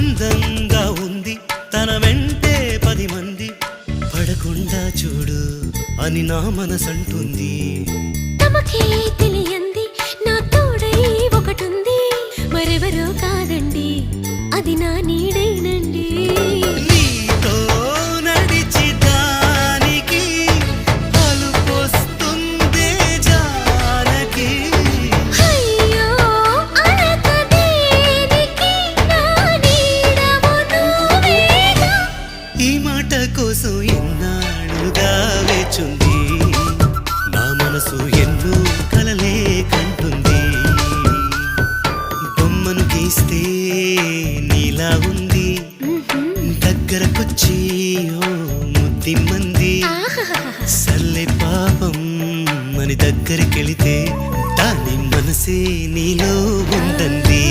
అందంగా ఉంది తన వెంటే 10 మంది పడకుండా చూడు అని నా మనసంటుంది. తమకే తెలియంది నా తోడై ఒకటుంది, మరెవరో కాదండి అది నా నీడైనండి. నీతో నడిచి దానికి అలుపొస్తుందే జానకి. అయ్యో అనక దేనికి నా నీడవు నువ్వేగా. ఈ మాట కోసం ఎన్నాళ్ళుగా వేచుంది నా మనసు ఎన్నో కలలే కంటుంది. బొమ్మను గీస్తే నీలా ఉంది దగ్గరకొచ్చి ఓ ముద్దిమ్మంది. సల్లే పాపం అని దగ్గరికెళితే దాని మనసే నీలో ఉందంది.